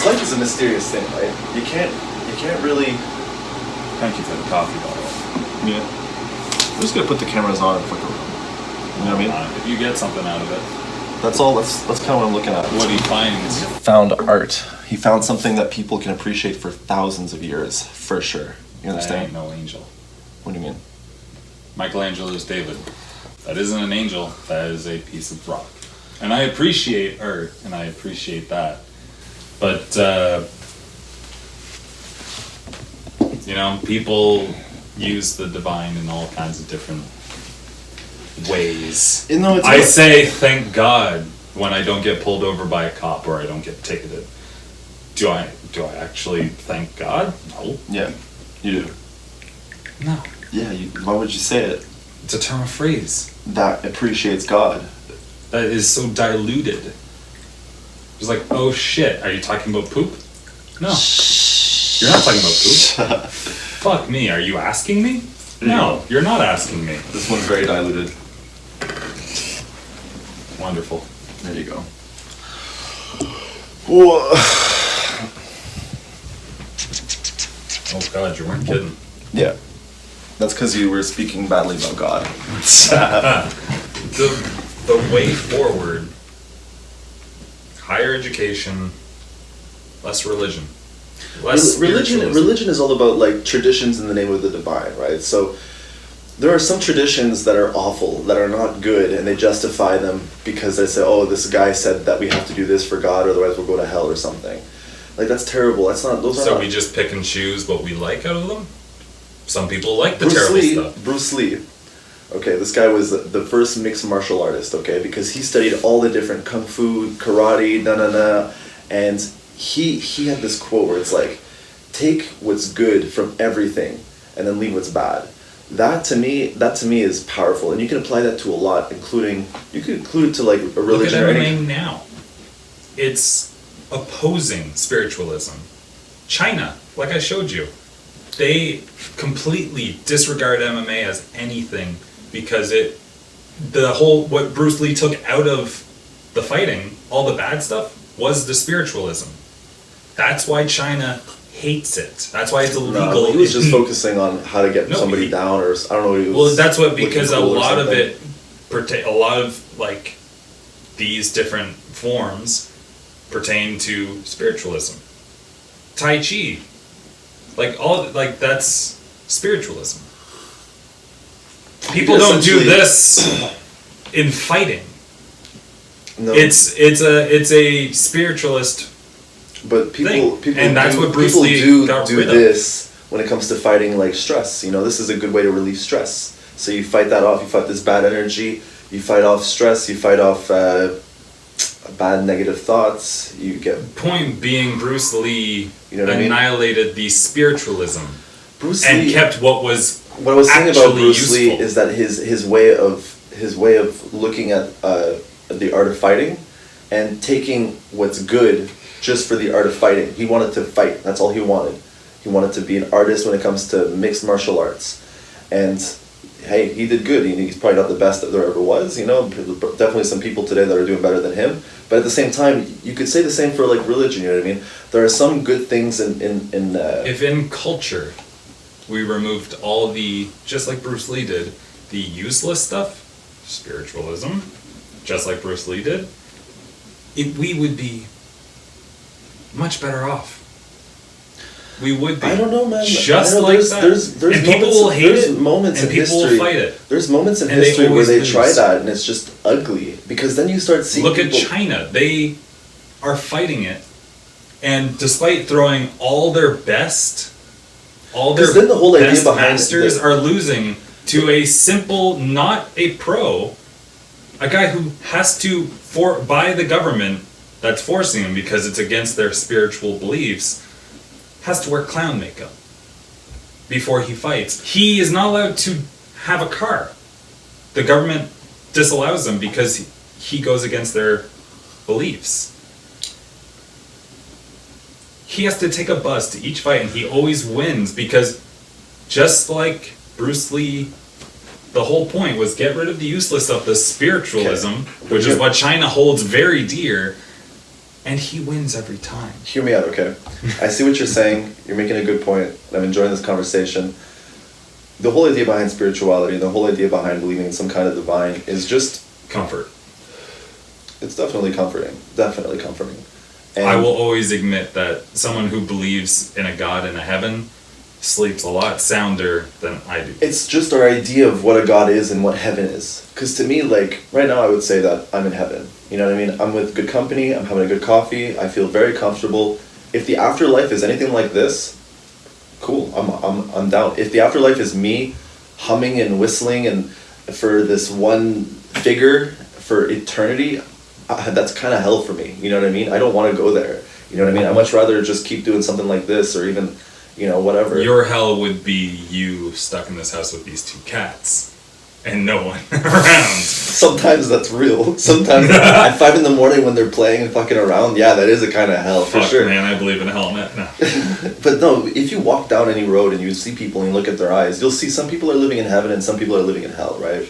Because life is a mysterious thing, right? You can't really. Thank you for the coffee, by the way. Yeah. I'm just gonna put the cameras on and flick around. You know what I mean? If you get something out of it. That's all. That's kind of what I'm looking at. What he finds. Found art. He found something that people can appreciate for thousands of years, for sure. You That understand? ain't no angel. What do you mean? Michelangelo's David. That isn't an angel. That is a piece of rock. And I appreciate art, and I appreciate that. But, you know, people use the divine in all kinds of different ways. You know, I say thank God when I don't get pulled over by a cop or I don't get ticketed. Do I actually thank God? No. Yeah, you do. No. Yeah, why would you say it? It's a term of phrase. That appreciates God. That is so diluted. It's like, oh shit, are you talking about poop? No. You're not talking about poop. Fuck me, are you asking me? No, you're not asking me. This one's very diluted. Wonderful. There you go. Whoa. Oh god, you weren't kidding. Yeah. That's because you were speaking badly about God. The way forward, higher education, less religion. Religion is all about like traditions in the name of the divine, right? So there are some traditions that are awful, that are not good, and they justify them because they say, oh, this guy said that we have to do this for God, otherwise we'll go to hell or something. Like, that's terrible. That's not. Those are So not. we just pick and choose what we like out of them? Some people like the terrible stuff. Bruce Lee. Okay, this guy was the first mixed martial artist, okay, because he studied all the different kung fu, karate, and he had this quote where it's like, take what's good from everything and then leave what's bad. That to me is powerful, and you can apply that to a lot, including you could include it to like a religion. Look or at any. MMA now. It's opposing spiritualism. China, like I showed you, they completely disregard MMA as anything because what Bruce Lee took out of the fighting, all the bad stuff, was the spiritualism. That's why China hates it. That's why it's illegal. No, he was just focusing on how to get somebody down, or I don't know. What he was well, that's what because a cool lot of like these different forms pertain to spiritualism. Tai Chi, that's spiritualism. People don't do this in fighting. No. It's a spiritualist. But people and that's what Bruce people Lee do got do rid of. this when it comes to fighting like stress. You know, this is a good way to relieve stress. So you fight that off. You fight this bad energy. You fight off stress. You fight off bad negative thoughts. You get. Point being, Bruce Lee annihilated the spiritualism. Bruce and Lee kept what was. What I was saying about Bruce useful. Lee is that his way of looking at the art of fighting, and taking what's good just for the art of fighting. He wanted to fight. That's all he wanted. He wanted to be an artist when it comes to mixed martial arts, and hey, he did good. He's probably not the best that there ever was. You know, definitely some people today that are doing better than him. But at the same time, you could say the same for like religion. You know what I mean? There are some good things in. If in culture, we removed all just like Bruce Lee did, the useless stuff, spiritualism, just like Bruce Lee did, we would be much better off. We would be. I don't know, man. Just know, like that. There's and people will hate it, moments and in people history, will fight it. There's moments in And they history where always they lose. try that, and it's just ugly. Because then you start seeing Look people... at China. They are fighting it, and despite throwing all their best, then the whole idea best behind masters are losing to a simple, not a pro, a guy who has to, by the government that's forcing him because it's against their spiritual beliefs, has to wear clown makeup before he fights. He is not allowed to have a car. The government disallows him because he goes against their beliefs. He has to take a bus to each fight, and he always wins because just like Bruce Lee, the whole point was get rid of the useless stuff, the spiritualism, which is what China holds very dear, and he wins every time. Hear me out, okay? I see what you're saying. You're making a good point. I'm enjoying this conversation. The whole idea behind spirituality, the whole idea behind believing in some kind of divine is just... Comfort. It's definitely comforting. Definitely comforting. And I will always admit that someone who believes in a God and a heaven sleeps a lot sounder than I do. it's just our idea of what a God is and what heaven is. Because to me, like, right now I would say that I'm in heaven. You know what I mean? I'm with good company, I'm having a good coffee, I feel very comfortable. If the afterlife is anything like this, cool, I'm down. If the afterlife is me humming and whistling and for this one figure for eternity, that's kind of hell for me. You know what I mean? I don't want to go there. You know what I mean? I'd much rather just keep doing something like this or even, you know, whatever. Your hell would be you stuck in this house with these 2 cats and no one around. Sometimes that's real. Sometimes at 5 a.m. when they're playing and fucking around, yeah, that is a kind of hell for Fuck, sure. man, I believe in hell. No. But no, if you walk down any road and you see people and you look at their eyes, you'll see some people are living in heaven and some people are living in hell, right?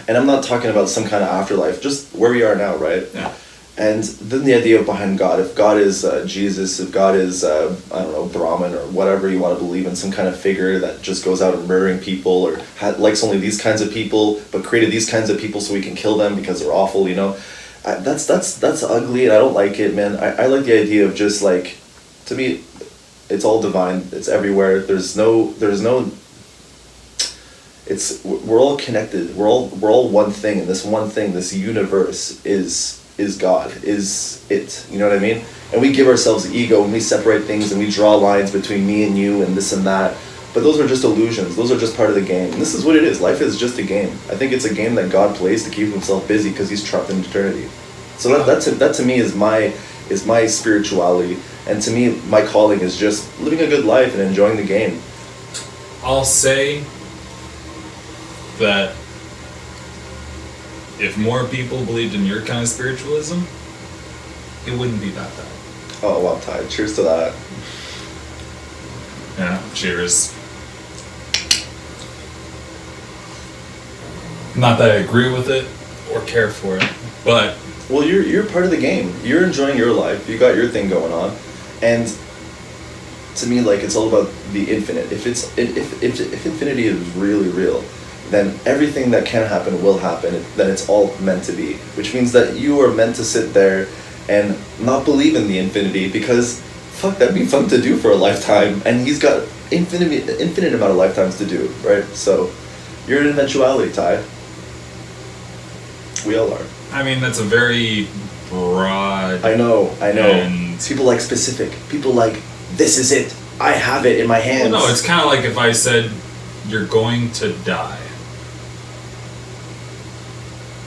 And I'm not talking about some kind of afterlife, just where we are now, right? Yeah. And then the idea behind God, if God is Jesus, if God is, I don't know, Brahman or whatever you want to believe in, some kind of figure that just goes out and murdering people or likes only these kinds of people, but created these kinds of people so we can kill them because they're awful, you know? That's ugly and I don't like it, man. I like the idea of just like, to me, it's all divine, it's everywhere, we're all connected, we're all one thing, and this one thing, this universe is God, is it, you know what I mean? And we give ourselves ego and we separate things and we draw lines between me and you and this and that, but those are just illusions, those are just part of the game. And this is what it is, life is just a game. I think it's a game that God plays to keep himself busy because he's trapped in eternity. So that to me is my spirituality, and to me my calling is just living a good life and enjoying the game. I'll say that if more people believed in your kind of spiritualism, it wouldn't be that bad. Oh, well, Ty, cheers to that. Yeah, cheers. Not that I agree with it or care for it, but Well, you're part of the game. You're enjoying your life. You got your thing going on, and to me, like, it's all about the infinite. If infinity is really real, then everything that can happen will happen. Then it's all meant to be, which means that you are meant to sit there and not believe in the infinity because, fuck, that'd be fun to do for a lifetime. And he's got infinite amount of lifetimes to do, right? So, you're an eventuality, Ty. We all are. I mean, that's a very broad... I know. And- People like specific. People like, this is it. I have it in my hands. Well, no, it's kind of like if I said, you're going to die.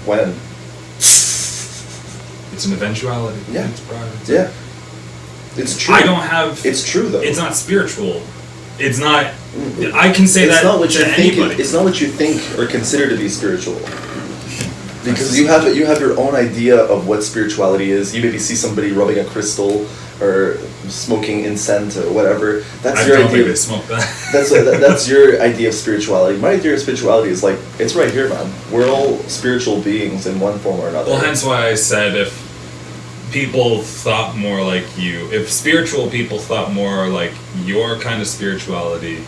When? It's an eventuality. Yeah. It's broad. Yeah. It's true. I don't have... It's true, though. It's not spiritual. It's not... I can say It's that not what you to think. anybody. It's not what you think or consider to be spiritual. Because you have your own idea of what spirituality is. You maybe see somebody rubbing a crystal or smoking incense or whatever. That's I your don't idea. think they smoke that. That's your idea of spirituality. My idea of spirituality is like, it's right here, man. We're all spiritual beings in one form or another. Well, hence why I said if people thought more like you, if spiritual people thought more like your kind of spirituality,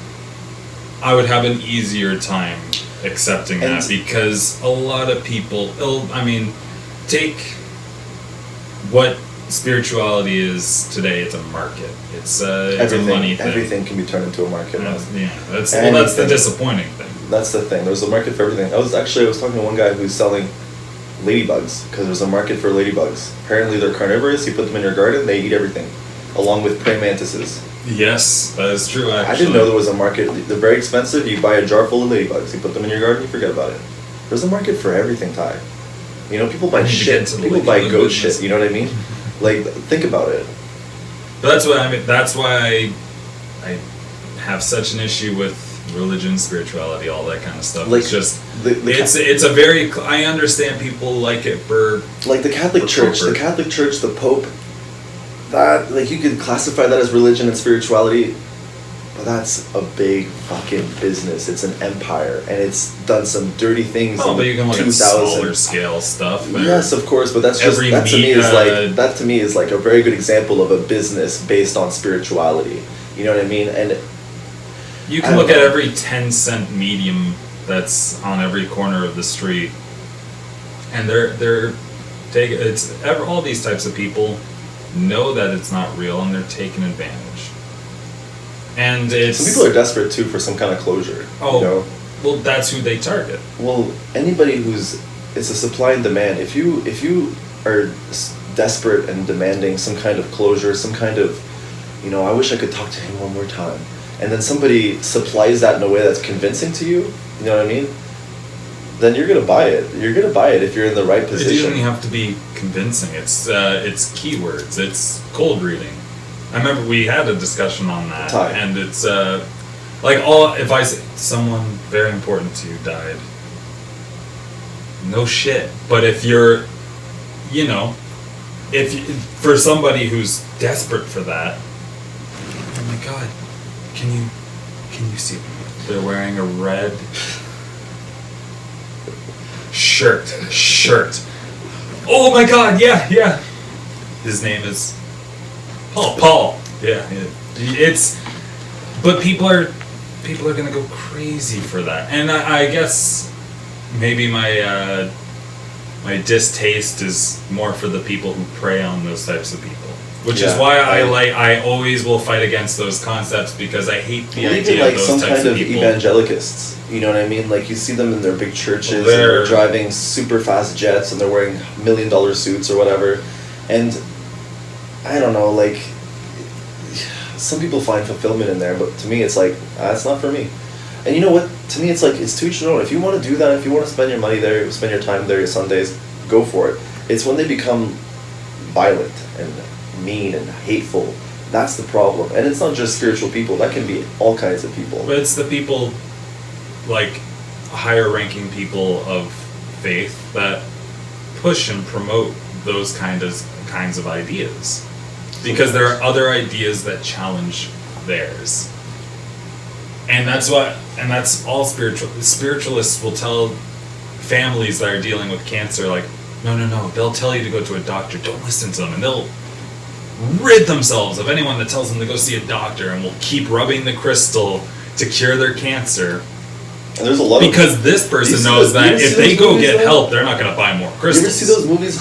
I would have an easier time accepting that, because a lot of people, take what spirituality is today. It's a market. It's a money thing. Everything can be turned into a market. Man. That's the disappointing thing. That's the thing. There's a market for everything. I was talking to one guy who's selling ladybugs because there's a market for ladybugs. Apparently they're carnivorous. You put them in your garden, they eat everything, along with praying mantises. Yes, that is true. Actually, I didn't know there was a market. They're very expensive. You buy a jar full of ladybugs. You put them in your garden. You forget about it. There's a market for everything, Ty. You know, people buy shit. People buy goat shit. You know what I mean? Like, think about it. But that's what I mean. That's why I have such an issue with religion, spirituality, all that kind of stuff. Like, it's just it's a very. I understand people like it for like the Catholic Church. comfort. The Catholic Church, the Pope. That, like, you could classify that as religion and spirituality. but that's a big fucking business. It's an empire, and it's done some dirty things Oh, in but you can look at 2000. smaller scale stuff. where Yes, of course, but that's just every that to me media- is like a very good example of a business based on spirituality. You know what I mean? And You I can don't look at know. every 10-cent medium that's on every corner of the street, and they're taking all these types of people know that it's not real, and they're taking advantage. And it's some people are desperate too for some kind of closure. oh, You know? well, that's who they target. Well, anybody it's a supply and demand. If you are desperate and demanding some kind of closure, some kind of, I wish I could talk to him one more time, and then somebody supplies that in a way that's convincing to you, you know what I mean? Then you're gonna buy it. You're gonna buy it if you're in the right It position. doesn't have to be convincing. It's keywords. It's cold reading. I remember we had a discussion on that, Ty. and it's if I say someone very important to you died, no shit. But if you're, for somebody who's desperate for that, oh my god, can you see? They're wearing a red shirt. Oh my god, yeah. His name is Paul. Yeah. But people are gonna go crazy for that, and I guess maybe my distaste is more for the people who prey on those types of people, which is Yeah, why I always will fight against those concepts, because I hate the Well, idea even like of those some types kind of of people. evangelicalists, you know what I mean? Like you see them in their big churches, and They're- they're driving super fast jets, and they're wearing $1 million suits or whatever, and I don't know, like some people find fulfillment in there, but to me it's like that's not for me. And you know what? To me it's like it's to each their own. If you want to do that, if you want to spend your money there, spend your time there, your Sundays, go for it. It's when they become violent and mean and hateful. That's the problem. And it's not just spiritual people. That can be all kinds of people. But it's the people, like higher ranking people of faith, that push and promote those kinds of ideas, because there are other ideas that challenge theirs. And that's all spiritualists will tell families that are dealing with cancer, like, no, they'll tell you to go to a doctor, don't listen to them, and they'll rid themselves of anyone that tells them to go see a doctor, and will keep rubbing the crystal to cure their cancer, And there's a lot because of this You person see knows those- you that ever if see they those go movies, get though? help, they're not going to buy more You crystals. ever see those movies?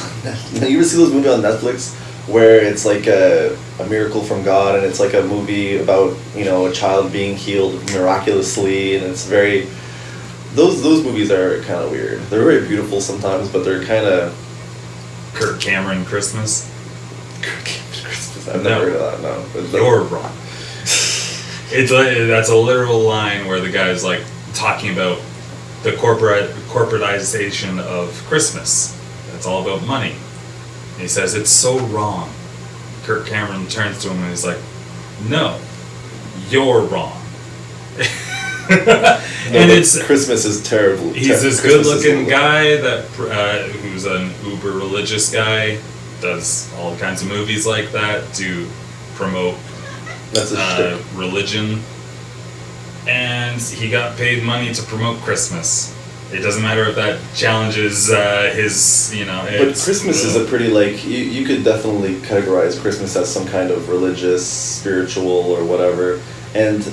You ever see those movies on Netflix where it's like a miracle from God, and it's like a movie about a child being healed miraculously, and it's very. Those movies are kind of weird. They're very beautiful sometimes, but they're kind of. Kirk Cameron Christmas. I've No. never heard of that. No, But You're wrong. That's a literal line where the guy's like talking about the corporatization of Christmas. It's all about money. And he says it's so wrong. Kirk Cameron turns to him and he's like, "No, you're wrong." No, And but it's Christmas is terrible. he's this Christmas is good-looking horrible. guy that who's an uber religious guy, does all kinds of movies like that to promote That's a shtick. religion, and he got paid money to promote Christmas. It doesn't matter if that challenges his, But Christmas is a pretty, like, you could definitely categorize Christmas as some kind of religious, spiritual, or whatever. And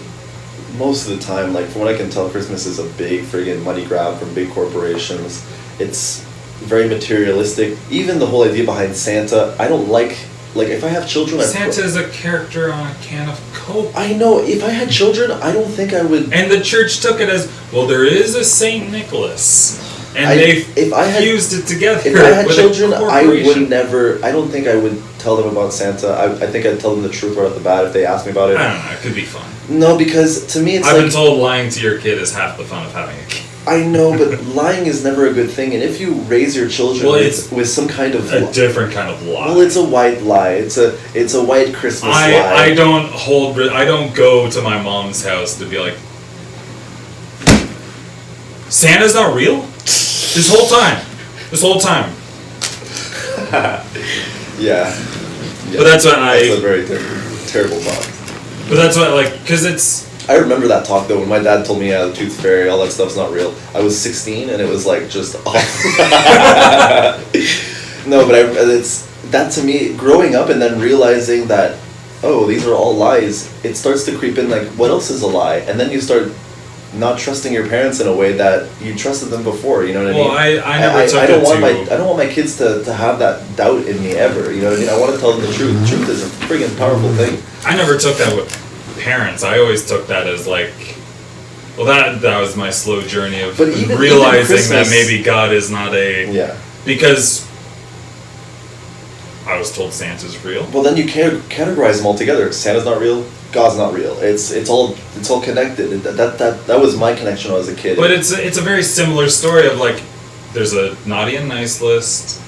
most of the time, like, from what I can tell, Christmas is a big friggin' money grab from big corporations. It's very materialistic. Even the whole idea behind Santa, I don't like, if I have children, Santa is a character on a can of Coke. I know, if I had children, I don't think I would... And the church took it as, well, there is a Saint Nicholas. And if I had- fused it together If I had with children, a I corporation. would never. I don't think I would tell them about Santa. I think I'd tell them the truth right off the bat if they asked me about it. I don't know, it could be fun. No, because to me it's I've like been told lying to your kid is half the fun of having a kid. I know, but lying is never a good thing. And if you raise your children Well, with some kind of A different kind of lie. well, it's a white lie. It's a white Christmas lie. I don't go to my mom's house to be like, Santa's not real? This whole time. Yeah. But that's what That's a very terrible thought. But that's what, like, because it's I remember that talk though when my dad told me, yeah, the tooth fairy, all that stuff's not real. I was 16 and it was like just awful. No, but it's that to me, growing up and then realizing that, oh, these are all lies. It starts to creep in like, what else is a lie? And then you start not trusting your parents in a way that you trusted them before. You know what I mean? Well, I never took I don't it want to. I don't want my kids to have that doubt in me ever. You know what I mean? I want to tell them the truth. Truth is a friggin' powerful thing. I never took that with parents. I always took that as like, well, that was my slow journey of But even realizing that Christmas- maybe God is not a Yeah. because I was told Santa's real. Well, then you can't categorize them all together. Santa's not real. God's not real. It's all connected. That was my connection when I was a kid. But it's a very similar story of like, there's a naughty and nice list.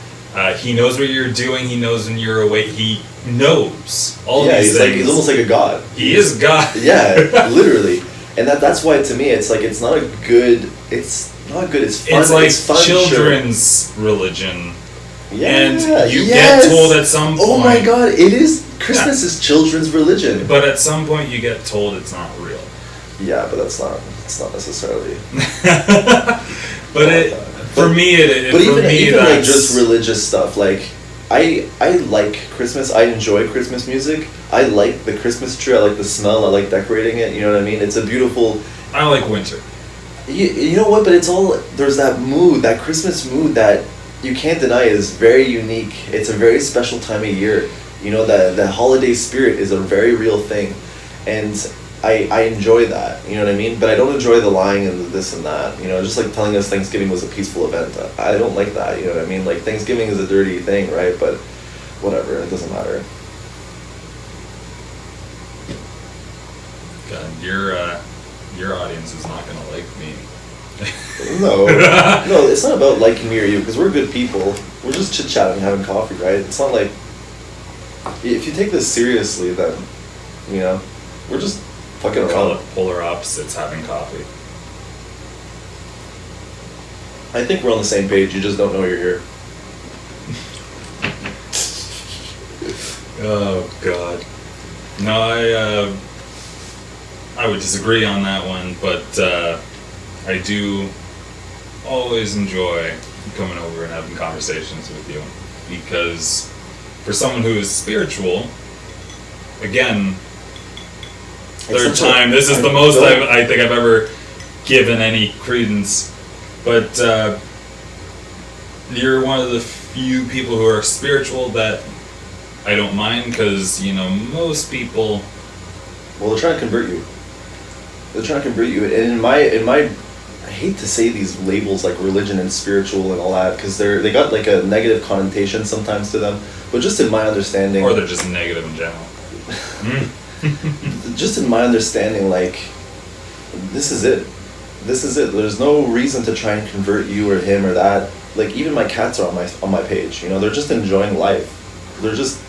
He knows what you're doing. He knows when you're awake. He knows all yeah, these he's things. like he's almost like a god. He is God. Yeah, literally. And that's why to me it's like it's not good. It's fun. It's like it's fun, sure. children's religion. Yeah, And you yes. get told at some point. Oh my god, it is. Christmas is children's religion. But at some point you get told it's not real. Yeah, but it's not necessarily. But for me it But for even me like that's just religious stuff, like I like Christmas. I enjoy Christmas music. I like the Christmas tree. I like the smell. I like decorating it. You know what I mean? It's a beautiful. I like winter. You know what? But it's all there's that mood, that Christmas mood that you can't deny is very unique. It's a very special time of year. You know, the holiday spirit is a very real thing, and I enjoy that. You know what I mean? But I don't enjoy the lying and the this and that. You know, just like telling us Thanksgiving was a peaceful event. I don't like that. You know what I mean? Like Thanksgiving is a dirty thing, right? But whatever, it doesn't matter. God, your audience is not gonna like me. No, it's not about liking me or you because we're good people. We're just chit chatting, having coffee, right? It's not like if you take this seriously, then you know we're just fucking Call around. it polar opposites having coffee. I think we're on the same page. You just don't know you're here. Oh God. No, I would disagree on that one, but I do always enjoy coming over and having conversations with you because for someone who is spiritual, again, third time. This is the most I think I've ever given any credence, but you're one of the few people who are spiritual that I don't mind because most people. Well, they're trying to convert you. They're trying to convert you, and in my, I hate to say these labels like religion and spiritual and all that because they got like a negative connotation sometimes to them. But just in my understanding, Or they're just negative in general. just in my understanding, like this is it. This is it. There's no reason to try and convert you or him or that. Like even my cats are on my page. You know, they're just enjoying life. They're just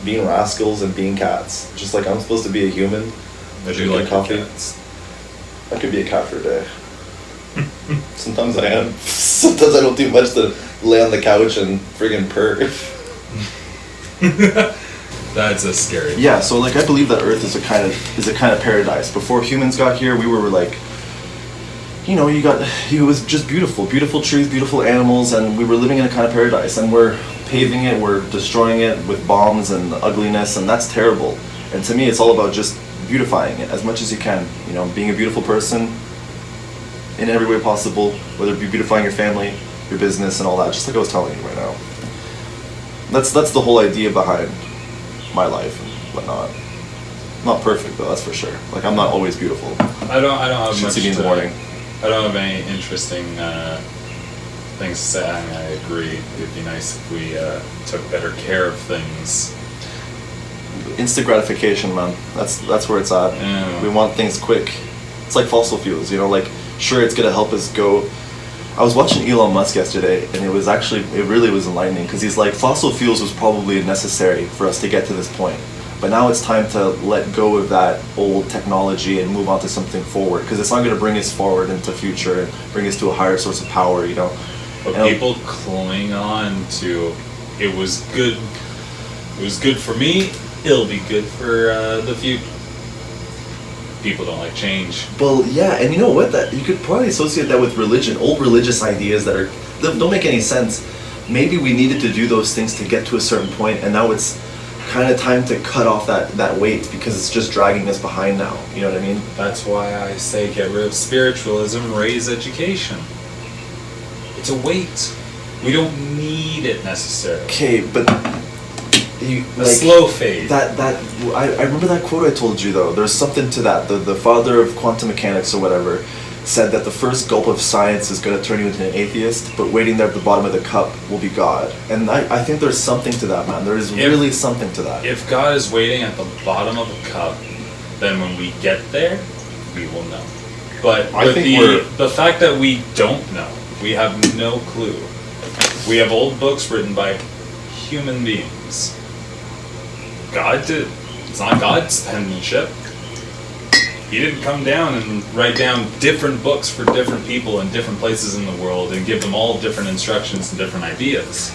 being rascals and being cats. Just like I'm supposed to be a human. I do drinking like coffee. cats. I could be a cat for a day. Sometimes I am. Sometimes I don't do much to lay on the couch and friggin' purr. That's a scary. Yeah, so like I believe that Earth is a kind of paradise. Before humans got here, we were like, it was just beautiful trees, beautiful animals, and we were living in a kind of paradise. And we're paving it, we're destroying it with bombs and ugliness, and that's terrible. And to me, it's all about just beautifying it as much as you can. You know, being a beautiful person in every way possible, whether it be beautifying your family, your business, and all that. Just like I was telling you right now. That's the whole idea behind my life and whatnot. Not perfect though, that's for sure. Like I'm not always beautiful. I don't have You should much see me in the to- morning. I don't have any interesting things to say. I mean, I agree. It'd be nice if we took better care of things. Instant gratification, man. That's where it's at. Yeah. We want things quick. It's like fossil fuels, like sure it's gonna help us go. I was watching Elon Musk yesterday, and it really was enlightening because he's like, fossil fuels was probably necessary for us to get to this point, but now it's time to let go of that old technology and move on to something forward because it's not going to bring us forward into future and bring us to a higher source of power, But And- people cling on to it was good. It was good for me. It'll be good for the future. people don't like change. Well, yeah, and you know what? That you could probably associate that with religion, old religious ideas that don't make any sense. Maybe we needed to do those things to get to a certain point, and now it's kind of time to cut off that weight because it's just dragging us behind now. You know what I mean? That's why I say get rid of spiritualism, raise education. It's a weight. We don't need it necessarily. Okay, but you A slow fade. I remember that quote I told you though. There's something to that. The father of quantum mechanics or whatever said that the first gulp of science is going to turn you into an atheist, but waiting there at the bottom of the cup will be God. And I think there's something to that, man. There is really something to that. If God is waiting at the bottom of the cup, then when we get there, we will know. But I with think the fact that we don't know, we have no clue. We have old books written by human beings. God did. It's not God's penmanship. He didn't come down and write down different books for different people in different places in the world and give them all different instructions and different ideas.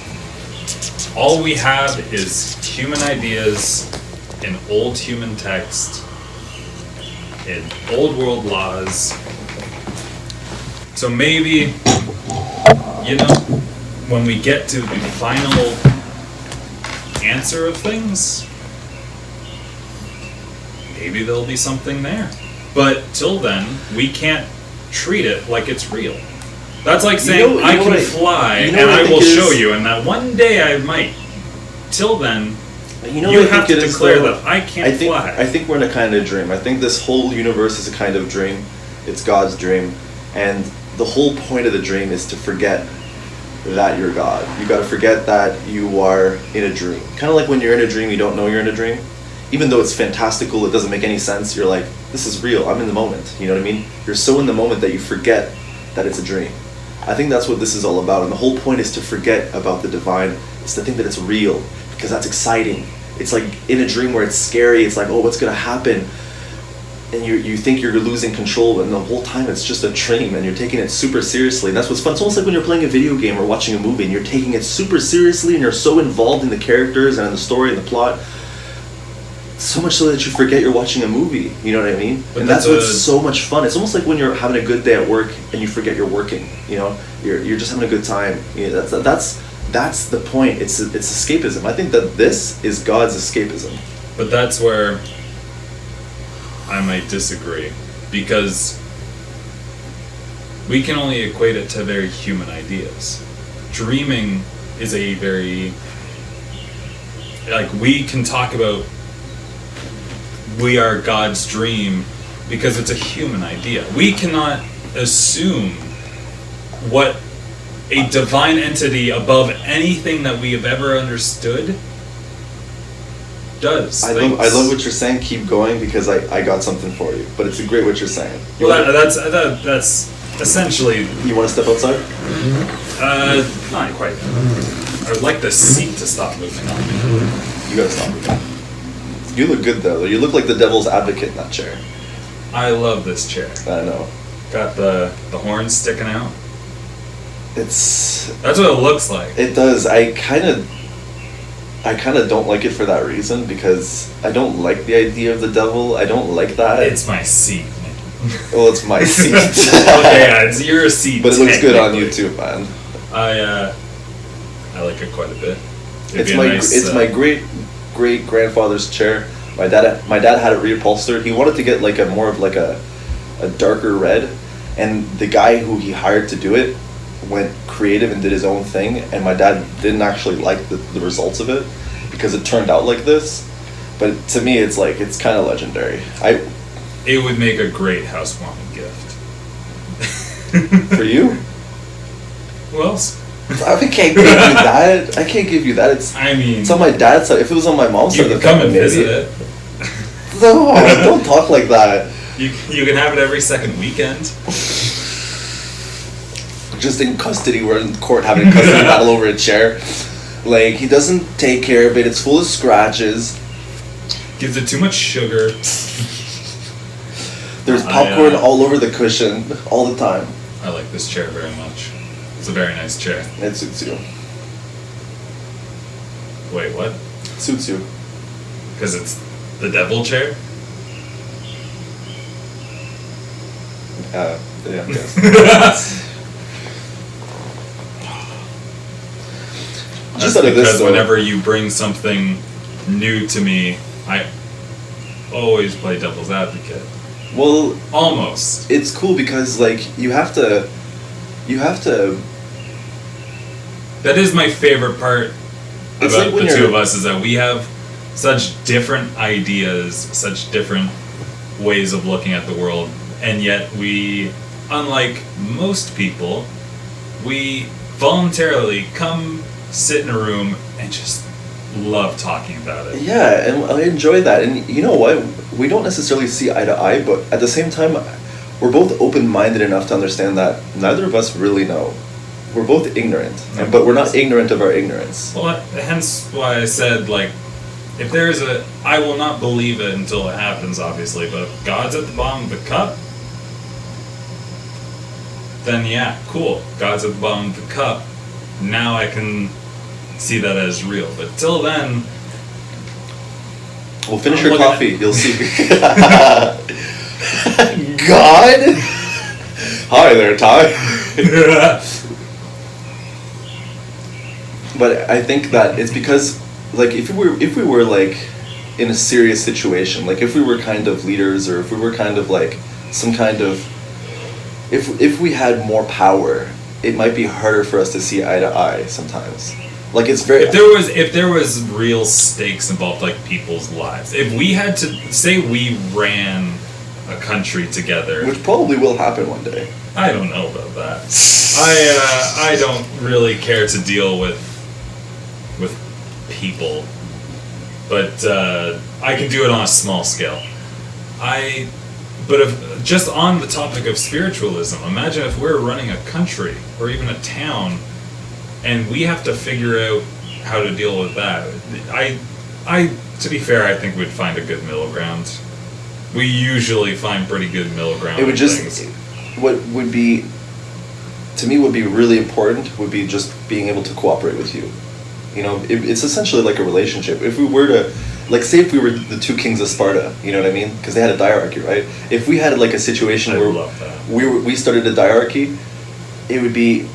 All we have is human ideas in old human text, in old world laws. So maybe, you know, when we get to the final answer of things, maybe there'll be something there. But till then, we can't treat it like it's real. That's like saying, I can fly and I will show you, and that one day I might. Till then, you have to declare that I can't fly. I think we're in a kind of dream. I think this whole universe is a kind of dream. It's God's dream. And the whole point of the dream is to forget that you're God. You got to forget that you are in a dream. Kind of like when you're in a dream, you don't know you're in a dream. Even though it's fantastical, it doesn't make any sense, you're like, this is real, I'm in the moment, you know what I mean? You're so in the moment that you forget that it's a dream. I think that's what this is all about, and the whole point is to forget about the divine. It's to think that it's real, because that's exciting. It's like in a dream where it's scary, it's like, oh, what's gonna happen? And you think you're losing control, and the whole time it's just a dream, and you're taking it super seriously, and that's what's fun. It's almost like when you're playing a video game or watching a movie, and you're taking it super seriously, and you're so involved in the characters and in the story and the plot, so much so that you forget you're watching a movie, you know what I mean? But and that's what's so much fun. It's almost like when you're having a good day at work and you forget you're working, you know? You're just having a good time. You know, that's the point. It's escapism. I think that this is God's escapism. But that's where I might disagree, because we can only equate it to very human ideas. Dreaming is a very, like, we can talk about we are God's dream because it's a human idea. We cannot assume what a divine entity above anything that we have ever understood does. I love what you're saying. Keep going, because I got something for you. But it's great what you're saying. Well, that's essentially. You want to step outside? Not quite. I would like the seat to stop moving on me. You gotta stop moving. You look good though. You look like the devil's advocate in that chair. I love this chair. I know. Got the horns sticking out. That's what it looks like. It does. I kind of don't like it for that reason, because I don't like the idea of the devil. I don't like that. It's my seat, man. Well, it's my seat. Okay, yeah, it's your seat. But it looks good on YouTube, man. I like it quite a bit. It's my great grandfather's chair. My dad had it reupholstered. He wanted to get like a darker red, and the guy who he hired to do it went creative and did his own thing, and my dad didn't actually like the results of it because it turned out like this. But to me, it's kind of legendary. It would make a great housewarming gift. For you? Who else? I can't give you that. I can't give you that. It's on my dad's side. If it was on my mom's side, you can come and visit it. No, don't talk like that. You can have it every second weekend. Just in custody, we're in court having a custody battle over a chair. Like, he doesn't take care of it. It's full of scratches. Gives it too much sugar. There's popcorn all over the cushion all the time. I like this chair very much. It's a very nice chair. It suits you. Wait, what? Suits you. Because it's the devil chair? Yeah, yes. Just out of this, because though, whenever you bring something new to me, I always play devil's advocate. well, Almost. it's cool because like you have to. That is my favorite part It's about like when the two you're- of us is that we have such different ideas, such different ways of looking at the world, and yet we, unlike most people, we voluntarily come sit in a room and just love talking about it. Yeah, and I enjoy that. And you know what? We don't necessarily see eye to eye, but at the same time, we're both open-minded enough to understand that neither of us really know. We're both ignorant, but we're not ignorant of our ignorance. Well, hence why I said, like, if there's I will not believe it until it happens, obviously, but if God's at the bottom of the cup, then yeah, cool. God's at the bottom of the cup. Now I can see that as real. But till then, We'll finish I'm your looking coffee. You'll see. God. Hi there, Ty. But I think that it's because, like, if we were like in a serious situation, like if we were kind of leaders, or if we were kind of like some kind of, if we had more power, it might be harder for us to see eye to eye sometimes. Like it's very. if there was real stakes involved, like people's lives, if we had to say we ran a country together, Which probably will happen one day. I don't know about that. I don't really care to deal with people, but I can do it on a small scale. But if just on the topic of spiritualism, imagine if we're running a country or even a town, and we have to figure out how to deal with that. I to be fair, I think we'd find a good middle ground. We usually find pretty good middle ground. It would with just, things. what would be, to me, would be really important would be just being able to cooperate with you. You know, it's essentially like a relationship. If we were to, like, say if we were the two kings of Sparta, you know what I mean? Because they had a diarchy, right? If we had like a situation I where love that. we started a diarchy, it would be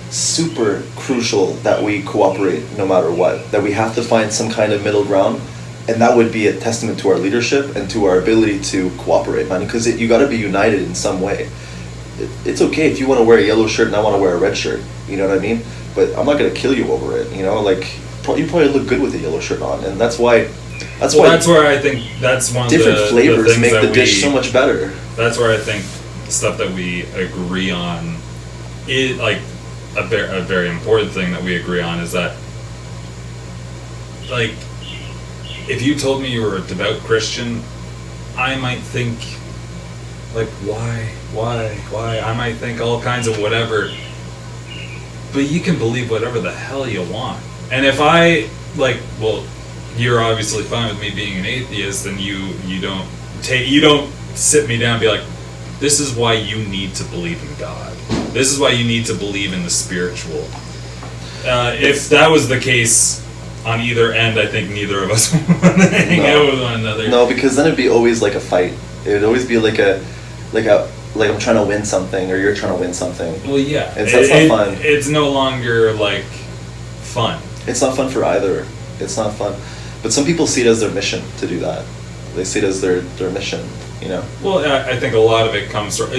super crucial that we cooperate no matter what. That we have to find some kind of middle ground. And that would be a testament to our leadership and to our ability to cooperate, man. Because you got to be united in some way. It's okay if you want to wear a yellow shirt and I want to wear a red shirt. You know what I mean? But I'm not gonna kill you over it. You know, like you probably look good with a yellow shirt on, and that's why. That's why. That's where I think that's one of different the flavors things make that the dish so much better. That's where I think the stuff that we agree on, like a very important thing that we agree on is that, like, if you told me you were a devout Christian, I might think, like, why? I might think all kinds of whatever. But you can believe whatever the hell you want. And if I, like, well, you're obviously fine with me being an atheist, and you don't sit me down and be like, this is why you need to believe in God. This is why you need to believe in the spiritual. If that was the case on either end, I think neither of us would want to hang out with one another. No, because then it'd be always like a fight. It would always be like I'm trying to win something, or you're trying to win something. Well, yeah. That's not fun. It's no longer, like, fun. It's not fun for either. It's not fun. But some people see it as their mission to do that. They see it as their mission, you know? Well, I think a lot of it comes from,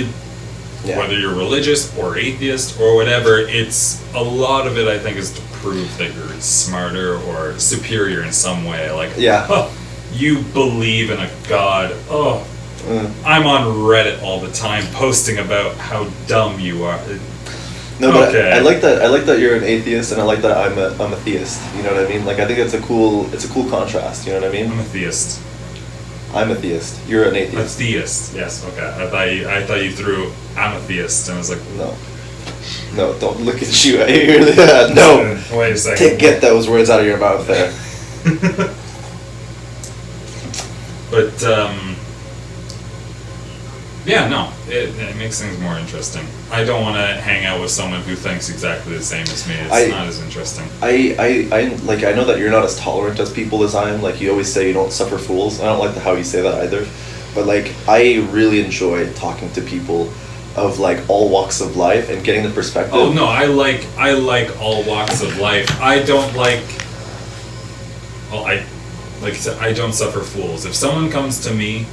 Yeah. whether you're religious or atheist or whatever, it's, a lot of it I think is to prove that you're smarter or superior in some way. Like, Yeah. oh, you believe in a God. Oh, I'm on Reddit all the time posting about how dumb you are. No, but Okay. I like that. I like that you're an atheist, and I like that I'm a theist. You know what I mean? Like I think it's a cool contrast. You know what I mean? I'm a theist. I'm a theist. You're an A atheist. theist, yes, okay. I thought you threw I'm a theist, and I was like, No, don't look at you. I hear that. No. Wait a second. Get those words out of your mouth there. But, yeah, no, it makes things more interesting. I don't want to hang out with someone who thinks exactly the same as me. It's not as interesting. I know that you're not as tolerant as people as I am. Like you always say, you don't suffer fools. I don't like how you say that either. But like, I really enjoy talking to people of like all walks of life and getting the perspective. Oh no, I like all walks of life. I don't like. Well, like I said, I don't suffer fools. If someone comes to me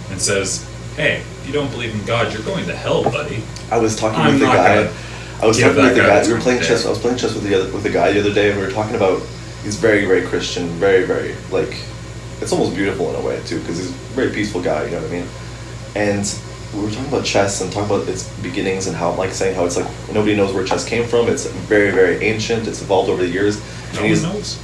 and says, "Hey, if you don't believe in God, you're going to hell, buddy," I was talking I'm with the not guy. gonna I was give talking with that the guy guy. We were playing time chess. of I was playing chess with the guy the other day, and we were talking about. He's very, very Christian. Very, very like. It's almost beautiful in a way too, because he's a very peaceful guy. You know what I mean? And we were talking about chess and talking about its beginnings and how, like, saying how it's like nobody knows where chess came from. It's very, very ancient. It's evolved over the years. No And one knows.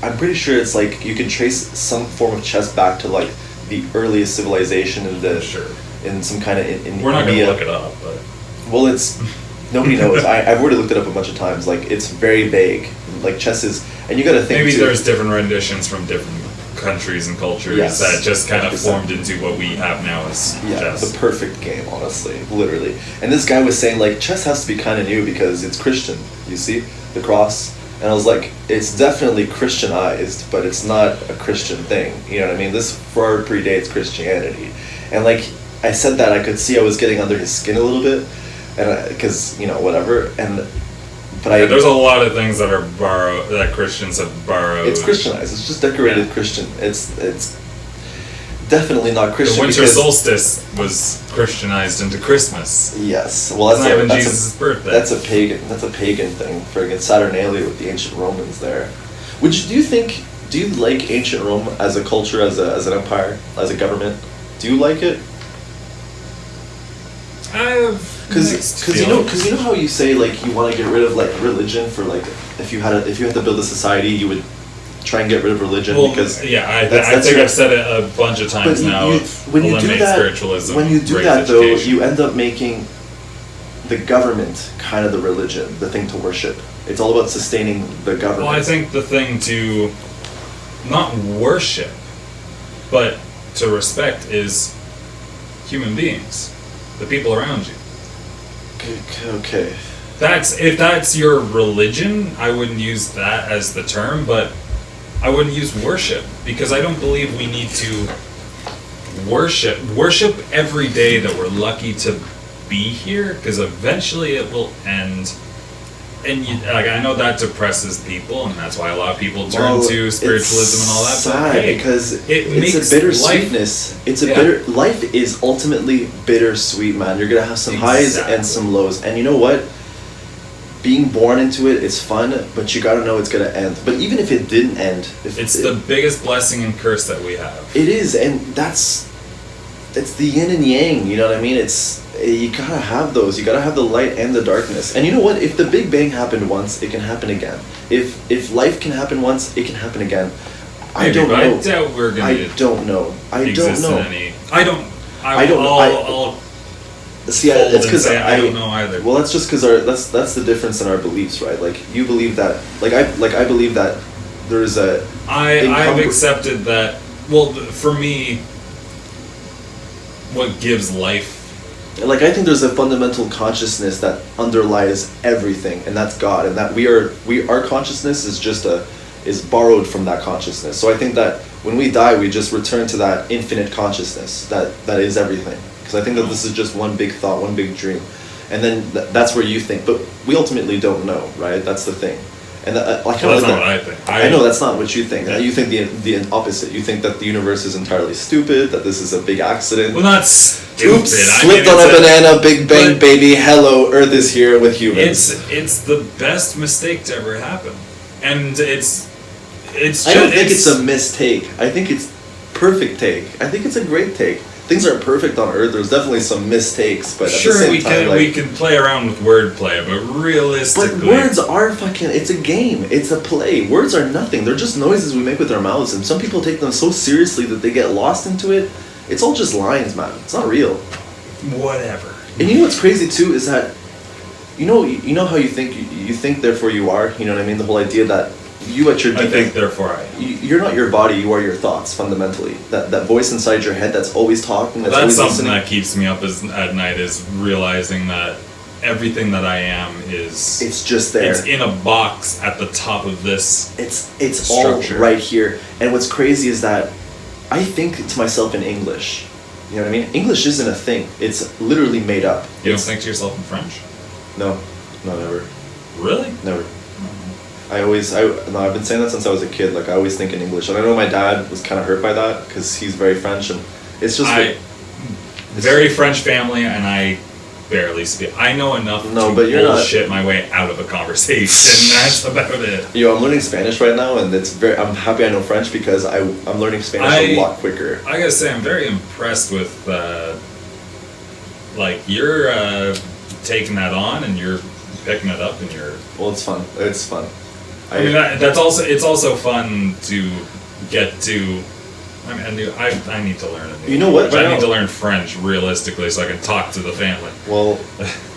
I'm pretty sure it's like you can trace some form of chess back to like the earliest civilization in the Sure. in some kind of in We're not going India. to look it up, but Well, it's nobody knows. I've already looked it up a bunch of times. Like it's very vague. Like chess is, and you got to think maybe too, there's different renditions from different countries and cultures Yes, that just kind of 100%. formed into what we have now as yeah, chess. the perfect game, honestly, literally. And this guy was saying like chess has to be kind of new because it's Christian. You see the cross, and I was like, it's definitely Christianized, but it's not a Christian thing. You know what I mean? This far predates Christianity, and like I said that I could see I was getting under his skin a little bit, and because whatever, and but Yeah, there's a lot of things that are borrowed that Christians have borrowed. It's Christianized. It's just decorated Yeah. Christian. It's definitely not The Christian. winter because, solstice was Christianized into Christmas. Yes. Well, It's not even Jesus' birthday. That's a pagan. That's a pagan thing. Friggin' Saturnalia with the ancient Romans there. Do you think? Do you like ancient Rome as a culture, as an empire, as a government? Do you like it? I have Because you know how you say like you want to get rid of like religion for like if you had to build a society you would try and get rid of religion because yeah, I that's think your- I've said it a bunch of times now. when you do eliminate that, spiritualism. when you do raise that though, education. you end up making the government kind of the religion, the thing to worship. It's all about sustaining the government. Well, I think the thing to not worship, but to respect is human beings, the people around you. Okay. If that's your religion, I wouldn't use that as the term, but I wouldn't use worship because I don't believe we need to worship every day that we're lucky to be here because eventually it will end. And I know that depresses people, and that's why a lot of people turn to spiritualism and all that. It's But sad hey, because it it's makes a bittersweetness. It's a Yeah. bitter. Life is ultimately bittersweet, man. You're gonna have some highs Exactly. and some lows, and you know what? Being born into it is fun, but you gotta know it's gonna end. But even if it didn't end, It's the biggest blessing and curse that we have. It is, and it's the yin and yang. You know what I mean? You gotta have those. You gotta have the light and the darkness. And you know what? If the Big Bang happened once, it can happen again. If life can happen once, it can happen again. I Maybe, don't but know. I doubt we're gonna I don't know. I don't exist know. in any. I don't. I don't know. I'll See, fold it's and because say I don't know either. Well, that's just because that's the difference in our beliefs, right? Like you believe that, I believe that there's a. I've accepted that. Well, for me, what gives life? Like I think there's a fundamental consciousness that underlies everything, and that's God, and that our consciousness is borrowed from that consciousness. So I think that when we die, we just return to that infinite consciousness that is everything. Because I think that this is just one big thought, one big dream, and then that's where you think. But we ultimately don't know, right? That's the thing. And I kind Well, of that's not what I think. I know that's not what you think. Yeah. You think the opposite. You think that the universe is entirely stupid. That this is a big accident. Well, not stupid. Oops, I slipped mean, on a it's banana, Big Bang, but- baby, hello, Earth is here with humans. It's the best mistake to ever happen, and it's. I don't think it's a mistake. I think it's perfect take. I think it's a great take. Things aren't perfect on Earth. There's definitely some mistakes, but at the Sure, same we time, can like, we can play around with wordplay, but realistically, but words are fucking. It's a game. It's a play. Words are nothing. They're just noises we make with our mouths, and some people take them so seriously that they get lost into it. It's all just lines, man. It's not real. whatever. And you know what's crazy too is that, you know how you think therefore you are. You know what I mean? The whole idea that you at your I deep think, therefore, I am. you're not your body. You are your thoughts fundamentally. That voice inside your head that's always talking. That's That's always something listening. that keeps me up at night is realizing that everything that I am is It's just there. It's in a box at the top of this. It's all structure. right here. And what's crazy is that I think to myself in English. You know what I mean? English isn't a thing. It's literally made up. You don't think to yourself in French? No, never. Really? Never. I've been saying that since I was a kid. Like, I always think in English. And I know my dad was kind of hurt by that because he's very French, and it's just very French family, and I barely speak. I know enough to bullshit my way out of a conversation. That's about it. I'm learning Spanish right now, and I'm happy I know French because I'm learning Spanish a lot quicker. I gotta say, I'm very impressed with like you're taking that on and you're picking it up and you're. Well, it's fun. It's fun. I mean, it's also fun to get to. I mean, I need to learn it. You know what? I need to learn French realistically so I can talk to the family. Well,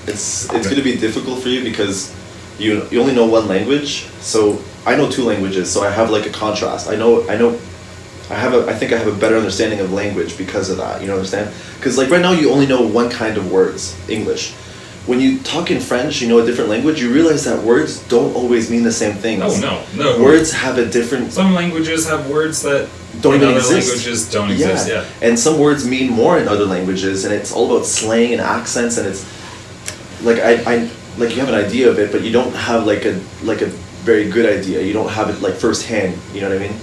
it's going to be difficult for you because you only know one language. So I know two languages, so I have like a contrast. I think I have a better understanding of language because of that. You know what I'm saying? Because like right now you only know one kind of words, English. When you talk in French, you know a different language, you realize that words don't always mean the same things. Oh, no. Words have a different... Some languages have words that don't even other exist. Languages don't exist, yeah. And some words mean more in other languages, and it's all about slang and accents, and it's... Like, you have an idea of it, but you don't have like a very good idea. You don't have it like firsthand, you know what I mean?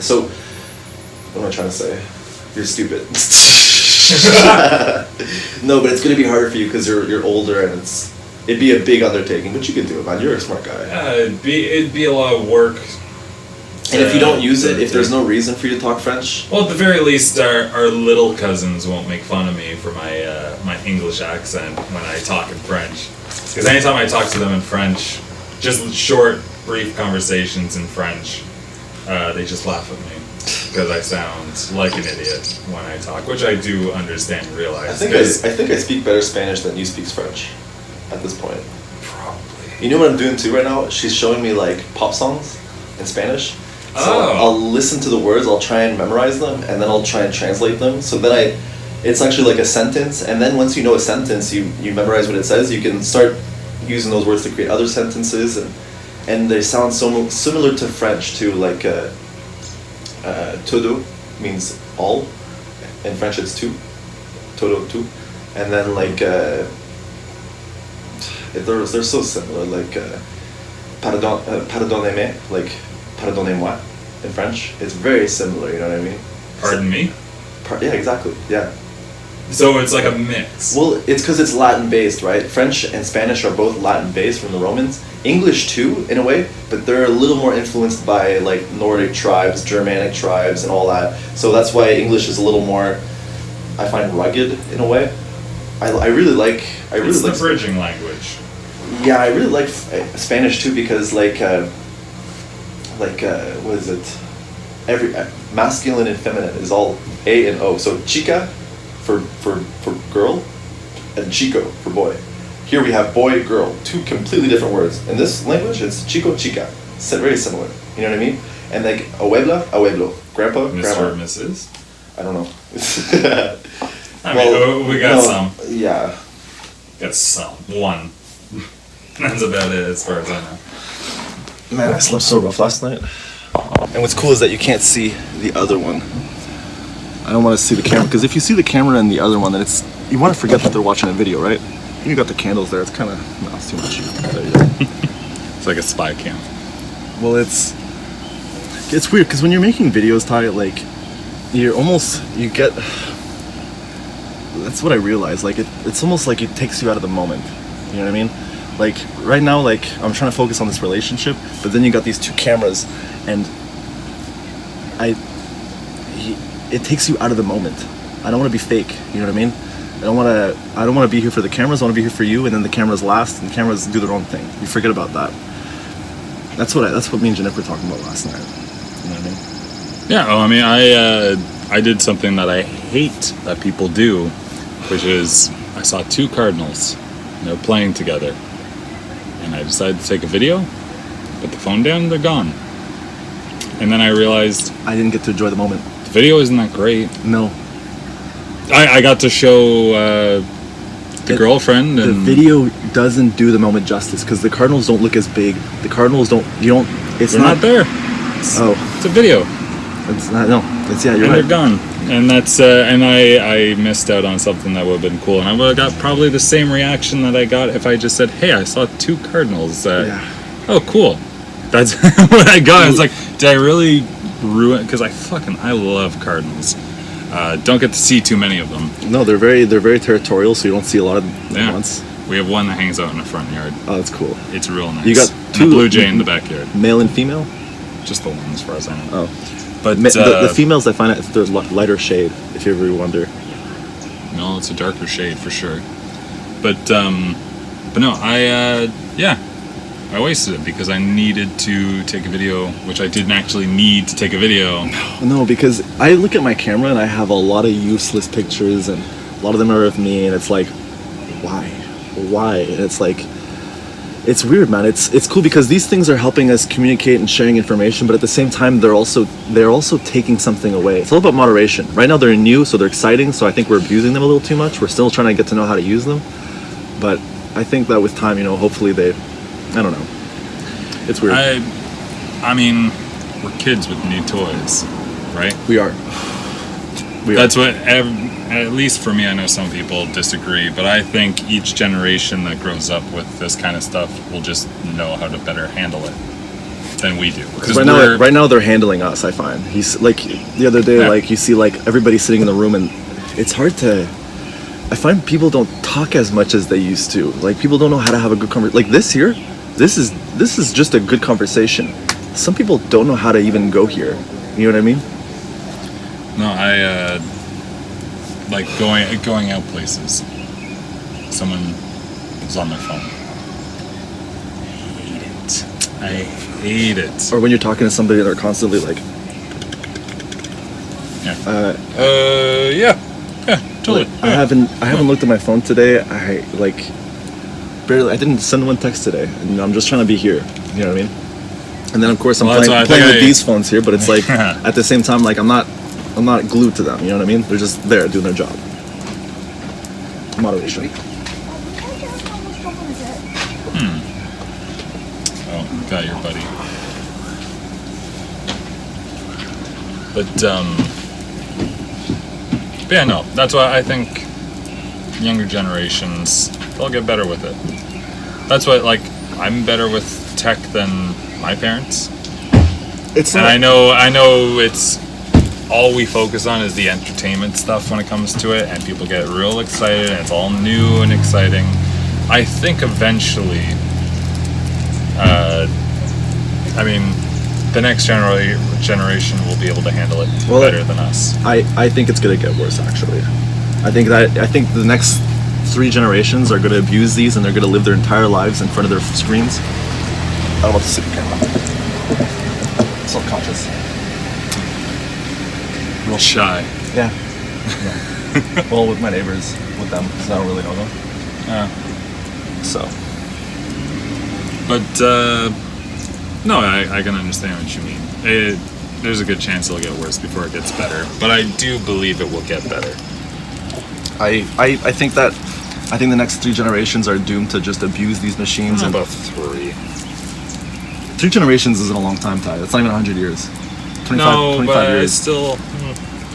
So, what am I trying to say? You're stupid. No, but it's gonna be harder for you because you're older and it'd be a big undertaking, but you could do it, man. You're a smart guy. It'd be a lot of work. And if you don't use it, if there's no reason for you to talk French, well, at the very least, our little cousins won't make fun of me for my English accent when I talk in French. Because anytime I talk to them in French, just short, brief conversations in French, they just laugh at me. Because I sound like an idiot when I talk, which I do understand and realize. I think I speak better Spanish than you speak French at this point. Probably. You know what I'm doing too right now? She's showing me like pop songs in Spanish. So I'll listen to the words, I'll try and memorize them, and then I'll try and translate them. So then it's actually like a sentence, and then once you know a sentence, you memorize what it says, you can start using those words to create other sentences, and they sound so similar to French too, like todo means all, in French it's tout, todo, tout, and then like they're so similar, like pardonnez-moi, like pardonnez-moi in French. It's very similar, you know what I mean? Pardon me? Yeah, exactly, yeah. So it's like a mix. Well, it's because it's Latin based, right? French and Spanish are both Latin based from the Romans. English too, in a way, but they're a little more influenced by like Nordic tribes, Germanic tribes, and all that. So that's why English is a little more, I find, rugged in a way. I really like. It's the bridging language. Yeah, I really like Spanish too because what is it? Every masculine and feminine is all A and O. So chica for girl, and chico for boy. Here we have boy, girl, two completely different words. In this language, it's chico, chica. Very similar. You know what I mean? And like abuela, abuelo, grandpa, Mr. grandma. or Mrs. I don't know. I mean, we got some. Yeah. Got some. One. That's about it as far as I know. Man, I slept so rough last night. And what's cool is that you can't see the other one. I don't want to see the camera, because if you see the camera and the other one, then you want to forget that they're watching a video, right? You got the candles there. It's kind of, no, it's too much. There you go. It's like a spy cam. Well, it's weird, because when you're making videos, Ty, like, you get, that's what I realized, like, it's almost like it takes you out of the moment, you know what I mean? Like, right now, like, I'm trying to focus on this relationship, but then you got these two cameras, and it takes you out of the moment. I don't want to be fake, you know what I mean? I don't want to be here for the cameras, I want to be here for you, and then the cameras last, and the cameras do their own thing. You forget about that. That's what me and Jennifer were talking about last night. You know what I mean? Yeah, well, I mean, I did something that I hate that people do, which is I saw two cardinals, and they're playing together. And I decided to take a video, put the phone down, they're gone. And then I realized I didn't get to enjoy the moment. The video isn't that great. No. I got to show the girlfriend, and the video doesn't do the moment justice because the Cardinals don't look as big. The Cardinals don't. It's they're not there. Oh, It's a video. It's not, no, it's, yeah, you're and right. they're gone. And that's and I missed out on something that would have been cool, and I would have got probably the same reaction that I got if I just said, "Hey, I saw 2 cardinals." Yeah. Oh, cool. That's what I got. I was like, did I really ruin? Because I love cardinals. Don't get to see too many of them. No, they're very territorial, so you don't see a lot of them Yeah. at once. We have one that hangs out in the front yard. Oh, that's cool. It's real nice. You got And two- a blue jay in the backyard. Male and female? Just the one, as far as I know. Oh. But The females, I find they're lighter shade, if you ever wonder. no, it's a darker shade for sure. But no, I wasted it because I needed to take a video, which I didn't actually need to take a video. No, because I look at my camera and I have a lot of useless pictures, and a lot of them are of me, and it's like, why? And it's like, it's weird, man. It's cool because these things are helping us communicate and sharing information, but at the same time, they're also taking something away. It's all about moderation. Right now, they're new, so they're exciting. So I think we're abusing them a little too much. We're still trying to get to know how to use them, but I think that with time, hopefully I don't know. It's weird. I mean, we're kids with new toys, right? We are. That's what, at least for me, I know some people disagree, but I think each generation that grows up with this kind of stuff will just know how to better handle it than we do. Because right now they're handling us. I find he's like the other day, Yeah. like you see like everybody sitting in the room, and it's hard to. I find people don't talk as much as they used to. Like people don't know how to have a good conversation. Like this here, this is just a good conversation. Some people don't know how to even go here. You know what I mean? No, I like going out places. Someone is on their phone. I hate it. Or when you're talking to somebody, they're constantly like, Yeah, totally. I haven't looked at my phone today. I didn't send one text today. And I'm just trying to be here. You know what I mean? And then of course I'm Well, that's playing, why I playing think with these phones here, but it's like Yeah. at the same time, like I'm not glued to them. You know what I mean? They're just there doing their job. Moderation. Oh, got your buddy. But yeah, no, that's why I think younger generations, they'll get better with it. That's what, like, I'm better with tech than my parents. It's And not, I know it's all we focus on is the entertainment stuff when it comes to it, and people get real excited, and it's all new and exciting. I think eventually, I mean, the next generation will be able to handle it Well, better than us. I think it's gonna get worse actually. I think the next 3 generations are gonna abuse these, and they're gonna live their entire lives in front of their screens. I don't want to sit in camera. Self-conscious. Real shy. Yeah. Well, with my neighbors, with them, because I don't really know them. So. But no, I can understand what you mean. There's a good chance it'll get worse before it gets better, but I do believe it will get better. I think the next 3 generations are doomed to just abuse these machines. And About 3. 3 generations isn't a long time, Ty. That's not even 100 years. 25, No, 25 but years. it's still.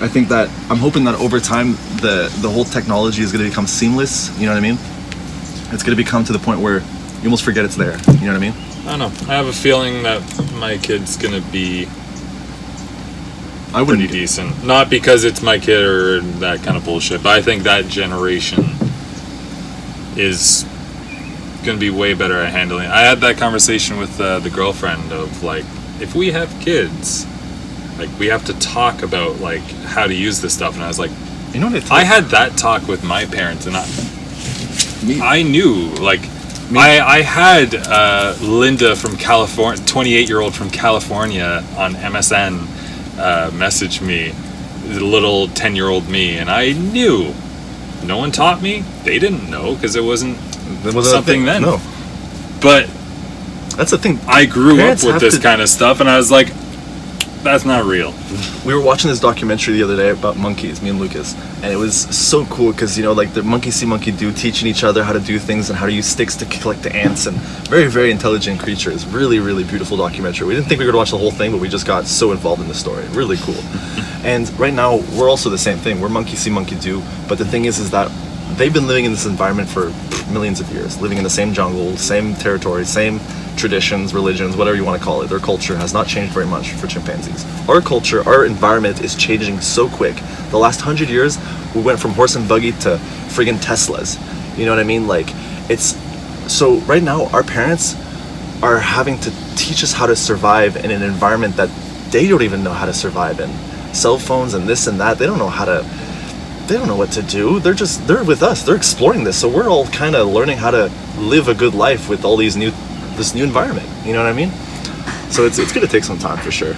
I think that I'm hoping that over time the whole technology is going to become seamless. You know what I mean? It's going to become to the point where you almost forget it's there. You know what I mean? I don't know. I have a feeling that my kid's gonna be I pretty wouldn't. decent. Not because it's my kid or that kind of bullshit, but I think that generation is gonna be way better at handling it. I had that conversation with the girlfriend of like, if we have kids, like we have to talk about like how to use this stuff, and I was like, You know what I had that talk with my parents, and Me- I knew, like, I had Linda from California, 28-year-old from California on MSN message me, the little 10-year-old me, and I knew. No one taught me. They didn't know because it wasn't something then. No, But that's the thing. I grew Parents up with have this to- kind of stuff, and I was like, That's not real. We were watching this documentary the other day about monkeys, me and Lucas, and it was so cool because, you know, like the monkey see, monkey do, teaching each other how to do things and how to use sticks to collect the ants, and very, very intelligent creatures. Really, really beautiful documentary. We didn't think we were going to watch the whole thing, but we just got so involved in the story. Really cool. And right now, we're also the same thing. We're monkey see, monkey do, but the thing is that they've been living in this environment for millions of years, living in the same jungle, same territory, same traditions, religions, whatever you want to call it. Their culture has not changed very much for chimpanzees. Our culture, our environment is changing so quick. The last 100 years, we went from horse and buggy to friggin' Teslas. You know what I mean? Like, it's... So right now, our parents are having to teach us how to survive in an environment that they don't even know how to survive in. Cell phones and this and that, they don't know how to... They don't know what to do. They're with us. They're exploring this. So we're all kind of learning how to live a good life with all this new environment. You know what I mean? So it's going to take some time for sure.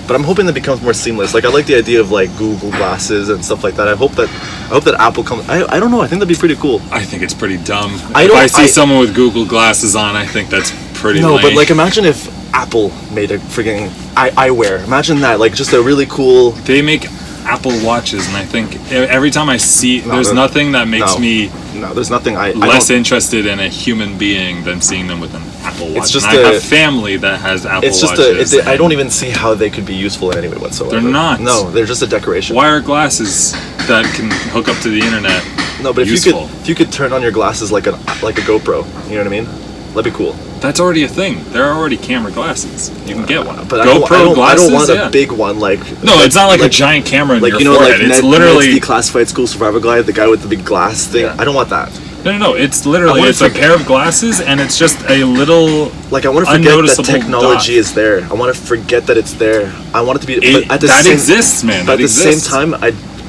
But I'm hoping that becomes more seamless. Like, I like the idea of like Google Glasses and stuff like that. I hope that Apple comes. I don't know. I think that'd be pretty cool. I think it's pretty dumb. If I I see someone with Google glasses on, I think that's pretty No, lame. but like, imagine if Apple made a friggin' eyewear. Imagine that. Like, just a really cool. They make Apple watches, and I think every time I see, there's nothing that makes me No, there's nothing. less interested in a human being than seeing them with an Apple Watch. It's just and I have family that has Apple It's just Watches. I don't even see how they could be useful in any way whatsoever. They're not. No, they're just a decoration. Wire glasses that can hook up to the internet. No, but useful. if you could turn on your glasses like a GoPro, you know what I mean? That'd be cool. That's already a thing. There are already camera glasses. You can get one. But GoPro I glasses. don't want yeah. a big one like. No, it's not like a giant camera in like your you know, forehead. like It's literally Ned's Declassified School Survival Guide, the guy with the big glass thing. Yeah. I don't want that. no. It's literally I it's wanna a pair of glasses, and it's just a little. Like, I want to forget that Unnoticeable technology dot. is there. I want to forget that it's there. I want it to be. It, but at the that same, exists, man. But That at the same exists. time,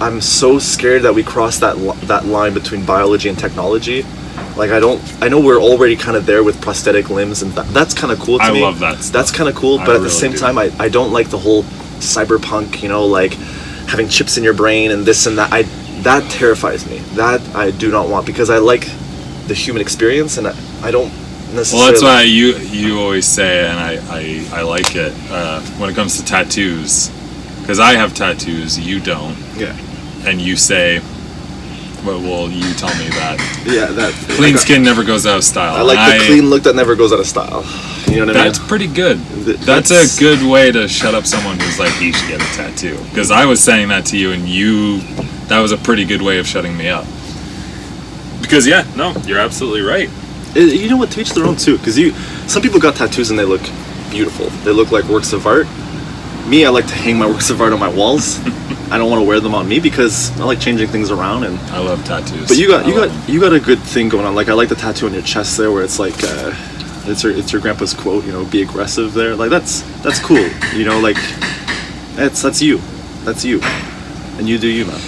I'm so scared that we cross that line between biology and technology. Like, I know we're already kind of there with prosthetic limbs, and that's kind of cool to I me. love that stuff. That's kind of cool, I but at the really same do. time, I don't like the whole cyberpunk, you know, like having chips in your brain and this and that. That terrifies me. That I do not want, because I like the human experience, and I don't necessarily. Well, that's why you always say, and I like it when it comes to tattoos, because I have tattoos, you don't, Yeah. and you say, well, you tell me that Yeah, that clean skin never goes out of style. I like And the clean look that never goes out of style. You know what I mean? That's pretty good. That's That's- a good way to shut up someone who's like, he should get a tattoo. Because I was saying that to you, and that was a pretty good way of shutting me up. Because yeah, no, you're absolutely right. You know what? To each their own too. Because some people got tattoos and they look beautiful. They look like works of art. Me, I like to hang my works of art on my walls. I don't want to wear them on me because I like changing things around. And I love tattoos. but you got a good thing going on. Like, I like the tattoo on your chest there, where it's like it's your grandpa's quote. You know, be aggressive there. Like, that's cool. You know, like that's you, and you do you, man.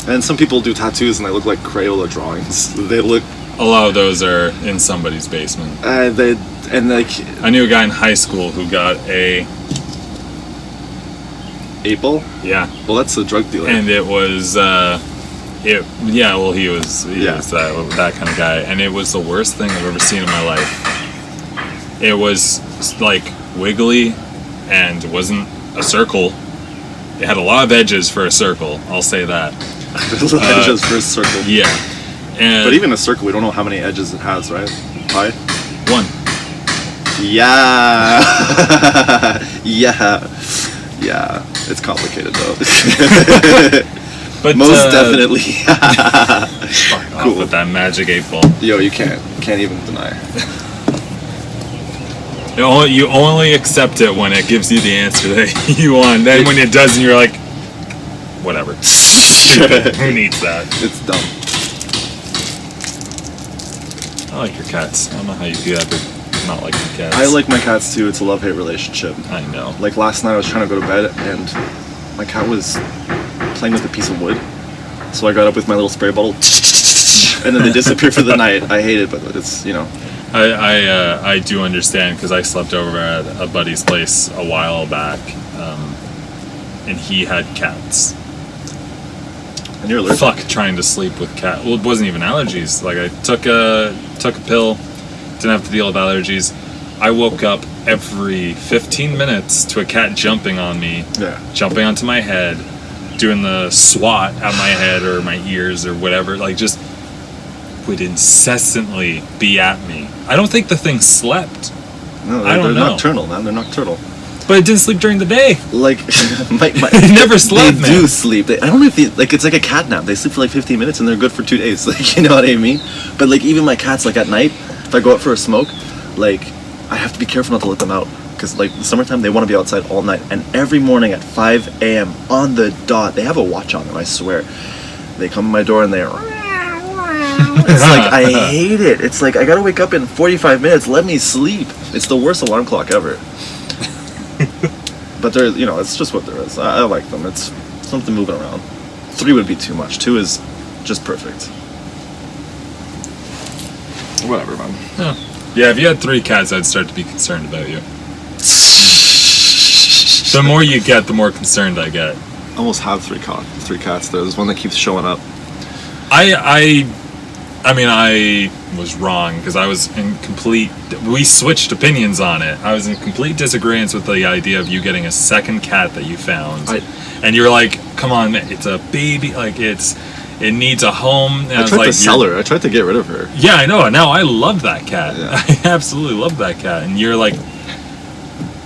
And some people do tattoos and they look like Crayola drawings. They look a lot of those are in somebody's basement. like I knew a guy in high school who got a 8-ball. yeah, Well, that's a drug dealer. and it was he was that kind of guy, and it was the worst thing I've ever seen in my life. It was like wiggly, and wasn't a circle. It had a lot of edges for a circle. I'll say that. Edges for a circle. Yeah, and But even a circle, we don't know how many edges it has, right? Pi? one. Yeah. Yeah. It's complicated though. But Most definitely. fuck off Cool. with that magic 8-ball. Yo, you can't even deny. You only accept it when it gives you the answer that you want. Then when it doesn't, you're like, whatever. Stupid. Who needs that? It's dumb. I like your cats. I don't know how you do that, but not like your cats. I like my cats too. It's a love-hate relationship. I know. Like, last night I was trying to go to bed and my cat was playing with a piece of wood. So I got up with my little spray bottle and then they disappear for the night. I hate it, but it's, you know. I do understand, because I slept over at a buddy's place a while back, and he had cats. And you're allergic. Fuck, trying to sleep with cat. Well, it wasn't even allergies. Like, I took a pill, didn't have to deal with allergies. I woke up every 15 minutes to a cat jumping on me, Yeah. jumping onto my head, doing the swat at my head or my ears or whatever, like just would incessantly be at me. I don't think the thing slept, No, I don't they're know. nocturnal, man. They're nocturnal. but it didn't sleep during the day. Like, It never slept, They man. do sleep. I don't know if like it's like a cat nap. They sleep for like 15 minutes and they're good for 2 days. Like, you know what I mean? But like even my cats, like at night, if I go out for a smoke, like I have to be careful not to let them out because like the summertime they want to be outside all night. And every morning at 5 a.m. on the dot, they have a watch on them. I swear, they come to my door and they're. It's like I hate it. It's like I gotta wake up in 45 minutes. Let me sleep. It's the worst alarm clock ever. But they're, you know, it's just what there is. I like them. It's something moving around. 3 would be too much. 2 is just perfect. Whatever, man. Yeah, if you had 3 cats, I'd start to be concerned about you. The more you get, the more concerned I get. I almost have 3 cats. There's one that keeps showing up. I mean, I was wrong because I was in complete. We switched opinions on it. I was in complete disagreement with the idea of you getting a second cat that you found, and you were like, "Come on, man, it's a baby. Like it needs a home." And I was tried like, to sell her. I tried to get rid of her. Yeah, I know. Now I love that cat. Yeah. I absolutely love that cat. And you're like,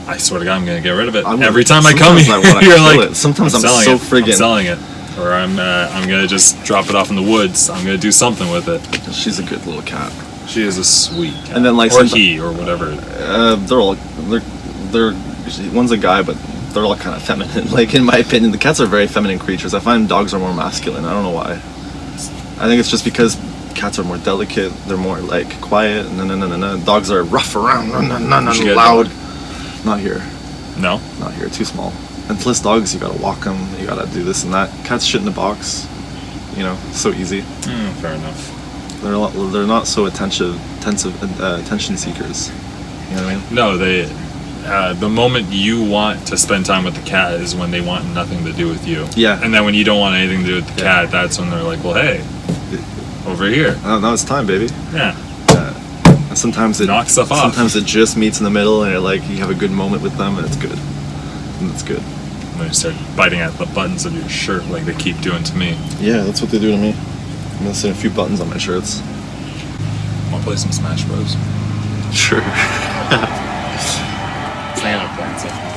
I swear to God, I'm gonna get rid of it. I'm- Every time I come sometimes I here, wanna you're kill like, it. Sometimes I'm selling so it. friggin- I'm selling it, or I'm gonna just drop it off in the woods. I'm gonna do something with it. She's a good little cat. She is a sweet cat. And then, like, or someti- he, or whatever. They're one's a guy, but they're all kind of feminine. Like in my opinion, the cats are very feminine creatures. I find dogs are more masculine. I don't know why. I think it's just because cats are more delicate. They're more like quiet. No. Dogs are rough around. You should get a Loud. dog. Not here. No, Not here. Too small. And plus, dogs, you gotta walk them. You gotta do this and that. Cats shit in a box. You know, so easy. fair enough. They're not so attention seekers. You know what I mean? No, they. The moment you want to spend time with the cat is when they want nothing to do with you. Yeah. And then when you don't want anything to do with the Yeah. cat, that's when they're like, well, hey, over here. Now it's time, baby. Yeah. And sometimes it Knock stuff off. Sometimes it just meets in the middle, and like you have a good moment with them, and it's good. And it's good. When you start biting at the buttons of your shirt like they keep doing to me. Yeah, that's what they do to me. I'm missing a few buttons on my shirts. Want to play some Smash Bros? Sure. Stand up,